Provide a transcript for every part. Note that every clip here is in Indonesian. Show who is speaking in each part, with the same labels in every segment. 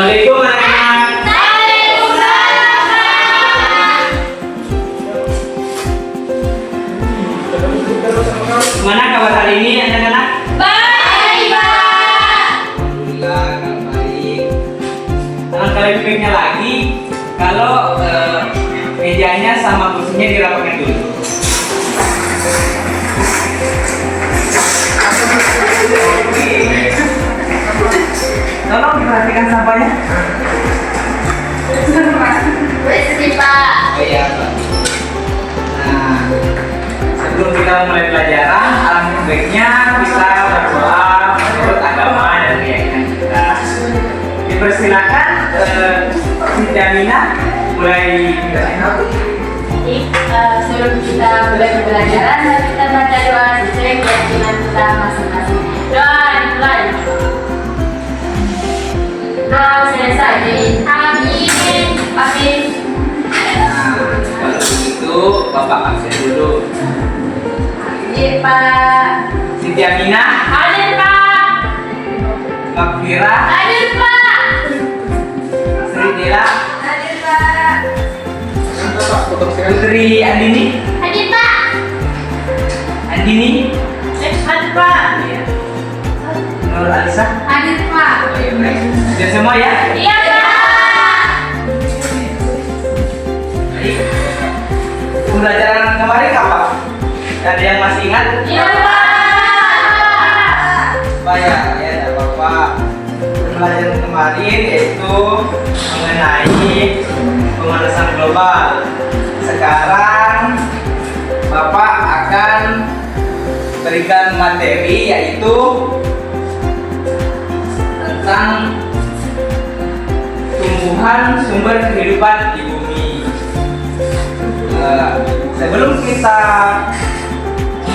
Speaker 1: Assalamualaikum anak-anak. Gimana kabar hari ini anak-anak?
Speaker 2: Baik, Pak.
Speaker 1: Alhamdulillah kalau baik. Alangkah lebih baiknya lagi kalau mejanya sama kursinya dirapatkan dulu. Oke. Tolong diperhatikan sampahnya.
Speaker 2: Bersih, Pak.
Speaker 1: Oh iya, Pak. Nah, sebelum kita mulai pelajaran, alangkah baiknya kita berdoa menurut agama dan keyakinan kita. Dipersilakan Siti Aminah mulai
Speaker 2: Jadi, sebelum kita mulai pembelajaran, kita baca doa sesuai keyakinan kita masing-masing. Doa dimulai. Doa selesai. Jadi, amin. Amin.
Speaker 1: Nah, kalau begitu Bapak absen dulu.
Speaker 2: Iya, Pak.
Speaker 1: Siti Aminah,
Speaker 2: Hadir, Pak.
Speaker 1: Makfira,
Speaker 2: Hadir, Pak.
Speaker 1: Sri Dila,
Speaker 2: Hadir, Pak.
Speaker 1: Putri Andini,
Speaker 2: Hadir, Pak.
Speaker 1: Andini,
Speaker 2: Hadir, Pak.
Speaker 1: Nur Alisa.
Speaker 2: Hadir, Pak.
Speaker 1: Sudah semua ya?
Speaker 2: Iya, Pak.
Speaker 1: Baik. Pembelajaran kemarin apa? Ada yang masih ingat?
Speaker 2: Iya, Pak.
Speaker 1: Supaya ya tidak apa-apa. Pembelajaran kemarin yaitu mengenai pemanasan global. Sekarang Bapak akan berikan materi yaitu tentang tumbuhan sumber kehidupan di bumi. Sebelum kita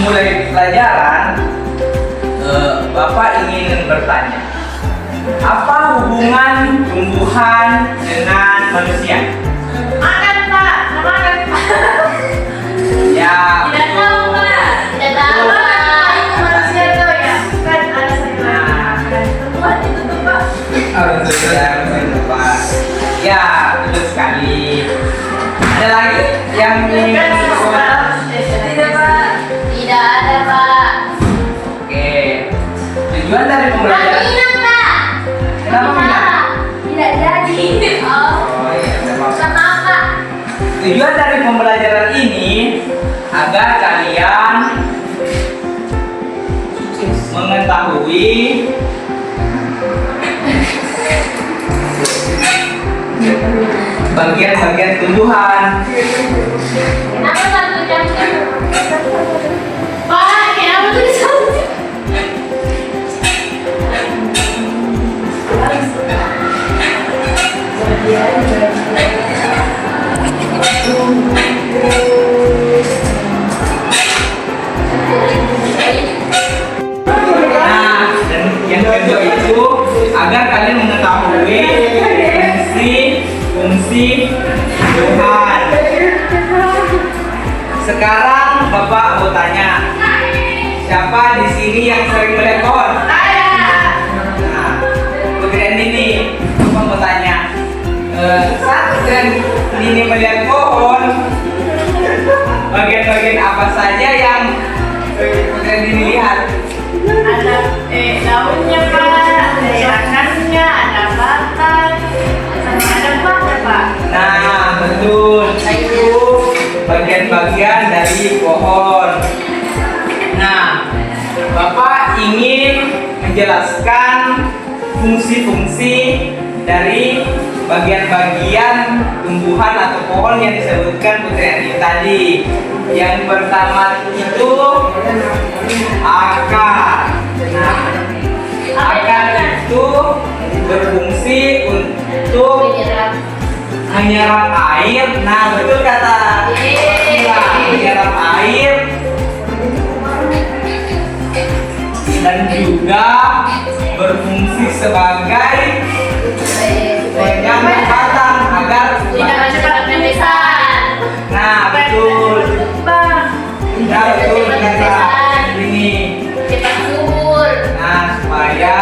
Speaker 1: mulai pelajaran, Bapak ingin bertanya, apa hubungan tumbuhan dengan manusia?
Speaker 2: Makan, Pak. Makan, Pak.
Speaker 1: Ya,
Speaker 2: Tidak tahu, Pak. Tidak tahu, Pak. Itu manusia tuh ya. Kan ada sayuran makan. Tumbuhan itu tuh, Pak.
Speaker 1: Ya, betul sekali. Ada lagi yang ingin komentar?
Speaker 2: Tidak, Pak. Tidak ada, Pak.
Speaker 1: Oke. Tujuan dari
Speaker 2: Aku
Speaker 1: pembelajaran.
Speaker 2: ingat, Pak.
Speaker 1: Kenapa minat?
Speaker 2: Tidak jadi. Oh.
Speaker 1: Oh iya, memang.
Speaker 2: Maaf, Pak.
Speaker 1: Tujuan dari pembelajaran ini agar kalian mengetahui bagian-bagian tumbuhan.
Speaker 2: Kenapa satu jam? Pak, kenapa tuh disambut?
Speaker 1: Nah, dan yang kedua itu agar kalian mengetahui fungsi tumbuhan. Sekarang Bapak mau tanya, siapa di sini yang sering melihat pohon? Nah, Putri Andini, Bapak mau tanya, saat Putri Andini melihat pohon, bagian-bagian apa saja yang Putri Andini lihat?
Speaker 2: Ada daunnya, Pak. Ada akarnya, ada batang, sama ada buahnya, Pak.
Speaker 1: Nah, betul. Itu bagian-bagian dari pohon. Nah, Bapak ingin menjelaskan fungsi-fungsi dari bagian-bagian tumbuhan atau pohon yang disebutkan Putri Andini tadi. Yang pertama itu akar. Nah, akar itu berfungsi untuk menyerap air. Nah, betul kata Nah, menyerap air dan juga berfungsi sebagai penyangga batang agar
Speaker 2: Tidak cepat pembesaran.
Speaker 1: Nah, betul. Nah, betul kata ini.
Speaker 2: Cepat subur.
Speaker 1: Nah, supaya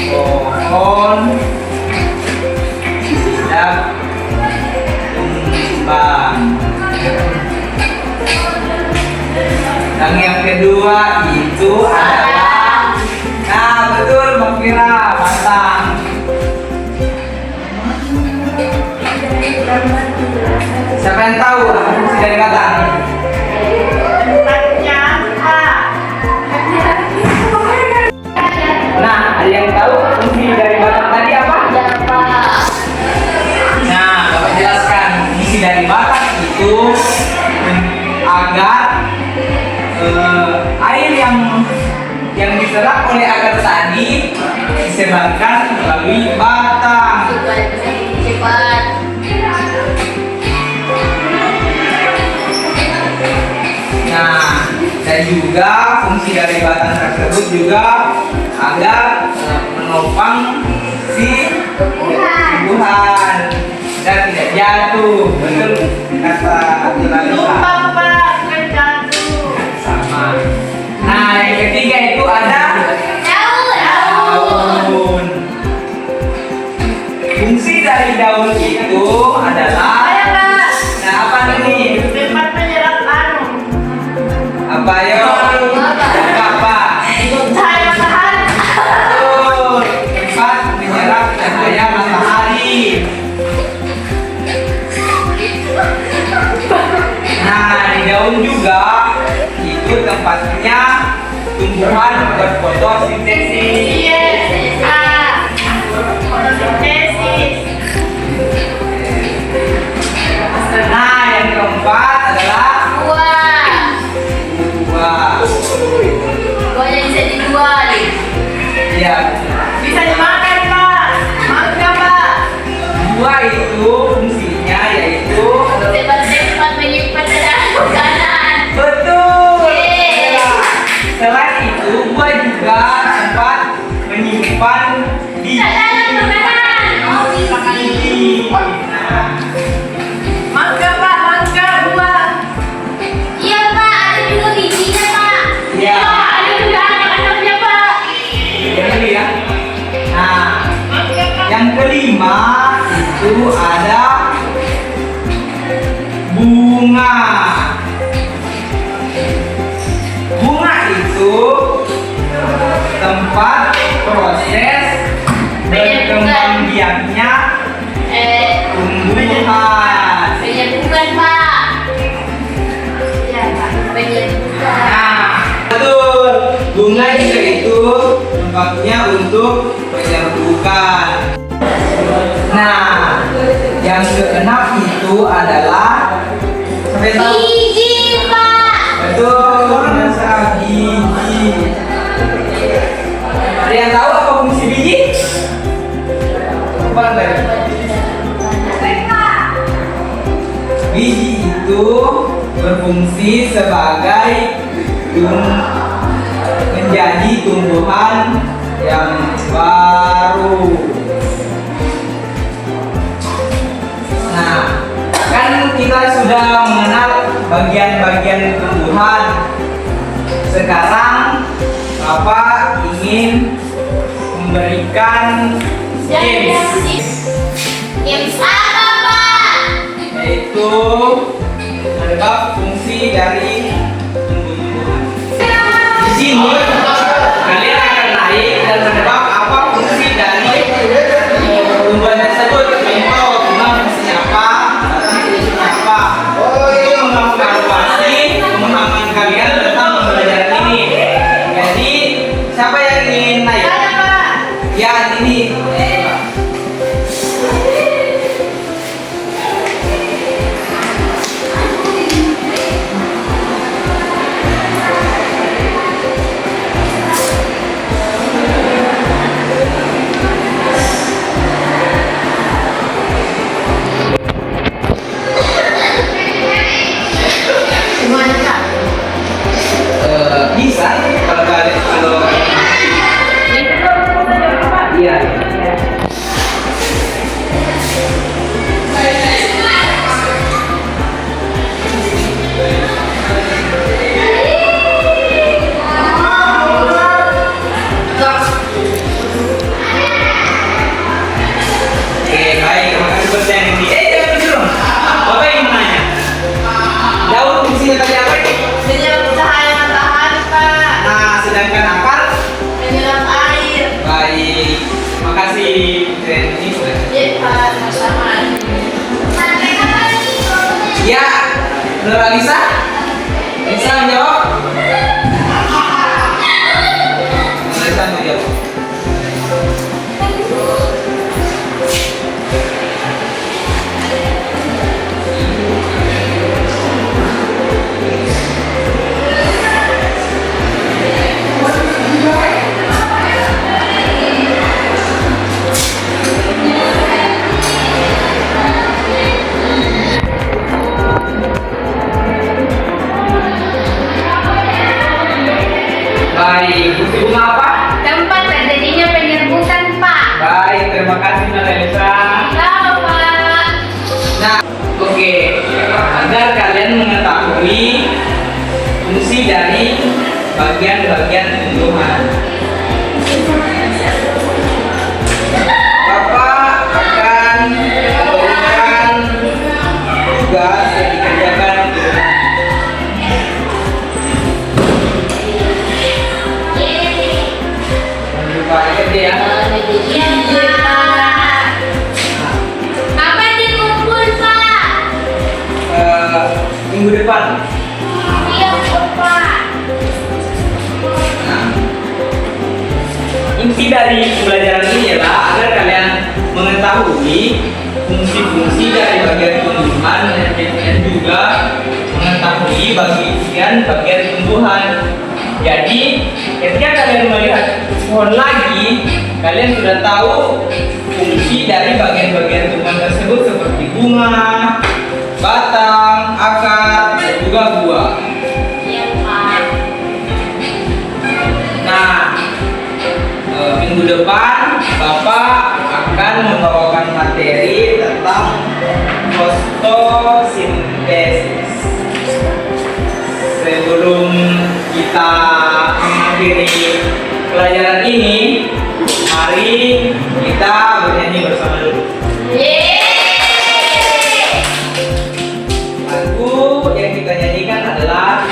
Speaker 1: pohon tidak tumbang. Dan yang kedua itu adalah, nah betul Mbak Fira, batang. Siapa yang tahu apa fungsi dari batang? Nah, ada yang tahu fungsi dari batang tadi apa? Nah, Bapak jelaskan fungsi dari batang itu agar air yang diserap oleh akar tadi disebarkan melalui batang.
Speaker 2: Cepat.
Speaker 1: Nah, dan juga fungsi dari batang tersebut juga agar menopang si tumbuhan dan tidak jatuh. Betul kata Tulalisa. Sama. Nah, yang ketiga itu ada daun. Fungsi dari daun itu adalah, nah apa nih? Apa yo? Apa? Betul. Tempat menyerap cahaya matahari. Nah, di daun juga itu tempatnya tumbuhan berfotosintesis. Nah, yang keempat adalah buah.
Speaker 2: Buahnya bisa dijual.
Speaker 1: Iya.
Speaker 2: Bisa dimakan, Pak. Mangga, Pak.
Speaker 1: Buah itu fungsinya yaitu
Speaker 2: Tempat menyimpan dalam makanan.
Speaker 1: betul.
Speaker 2: Yeay.
Speaker 1: Selain itu, buah juga tempat menyimpan biji.
Speaker 2: Dalam makanan. Oh, biji.
Speaker 1: Nah,
Speaker 2: Mangga, Pak. Mangga, buah. Iya, Pak. Ada juga bijinya, Pak.
Speaker 1: Iya.
Speaker 2: Pak, ada juga anak-anaknya, Pak.
Speaker 1: ini ya. Nah,
Speaker 2: Mangga, Pak.
Speaker 1: yang kelima itu ada bunga. Bunga itu tempat proses berkembang biaknya tumbuhan.
Speaker 2: Penyembuhan, Pak. Iya, Pak. Penyembuhan.
Speaker 1: Nah, betul. Bunga juga itu tempatnya untuk penyembuhan. Nah, yang keenam itu adalah sampai tahu?
Speaker 2: Biji, Pak.
Speaker 1: Betul, masalah biji. Ada yang tahu apa fungsi biji? Apa tadi? Biji itu berfungsi sebagai menjadi tumbuhan yang baru. Nah, kan kita sudah mengenal bagian-bagian tumbuhan. Sekarang Bapak ingin memberikan games,
Speaker 2: Games apa, Pak?
Speaker 1: yaitu menebak fungsi dari tumbuh-tumbuhan. Di sini kalian akan naik dan menebak apa fungsi dari tumbuhan tersebut. Contoh, bunga fungsinya apa, batang fungsinya apa. Itu mengevaluasi pemahaman kalian tentang pembelajaran ini. Jadi, siapa yang ingin naik?
Speaker 2: Ada, Pak.
Speaker 1: Ya, ini.
Speaker 2: Gimana, Pak?
Speaker 1: Bisa kalau kalian iya. kasih ini.
Speaker 2: Ya, Pak, sama-sama.
Speaker 1: Ya, Nur Alisa. Bisa menjawab? Alisa menjawab. Baik, fungsi bunga apa?
Speaker 2: Tempat terjadinya penyerbukan, Pak.
Speaker 1: Baik, terima kasih Nur Alisa.
Speaker 2: Sama, Pak.
Speaker 1: Nah, oke. Agar kalian mengetahui fungsi dari bagian-bagian tumbuhan, Bapak akan memberikan tugas yang dikerjakan di rumah. Jangan lupa kerja ya.
Speaker 2: Iya, Pak. Kapan dikumpul, Pak?
Speaker 1: Minggu depan.
Speaker 2: Iya, Pak.
Speaker 1: Nah, inti dari pembelajaran ini adalah agar kalian mengetahui fungsi-fungsi dari bagian tumbuhan dan juga mengetahui bagian tumbuhan. Jadi, ketika kalian melihat pohon lagi, kalian sudah tahu fungsi dari bagian-bagian tumbuhan tersebut seperti bunga, batang, akar, dan juga buah.
Speaker 2: Iya, Pak.
Speaker 1: Nah, minggu depan Bapak akan membawakan materi tentang fotosintesis. Sebelum kita mengakhiri pelajaran ini, mari kita bernyanyi bersama dulu.
Speaker 2: Yeay.
Speaker 1: Lagu yang kita nyanyikan adalah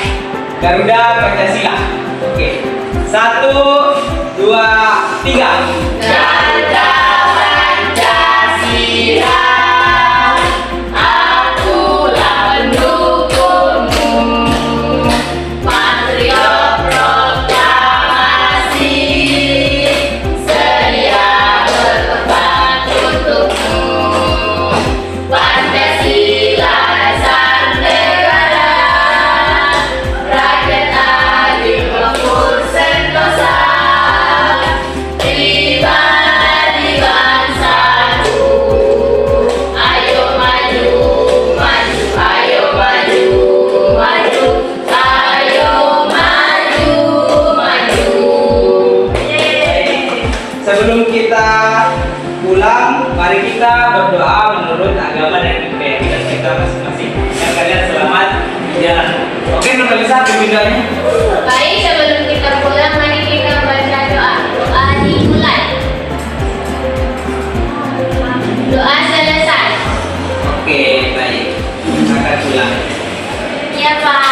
Speaker 1: Garuda Pancasila. Oke, 1, 2, 3.
Speaker 2: Garuda Pancasila, akulah pendukungmu, patriot proklamasi, sedia berkorban untukmu. Pancasila dasar negara, rakyat adil makmur sentosa.
Speaker 1: Sebelum kita pulang, mari kita berdoa menurut agama dan keyakinan kita masing-masing. Dan kalian selamat di jalan. Oke, Nur Alisa, videonya.
Speaker 2: Baik, sebelum kita pulang, mari kita baca doa. Doa dimulai. Doa selesai.
Speaker 1: Oke, baik. Kita akan pulang.
Speaker 2: Ya, Pak.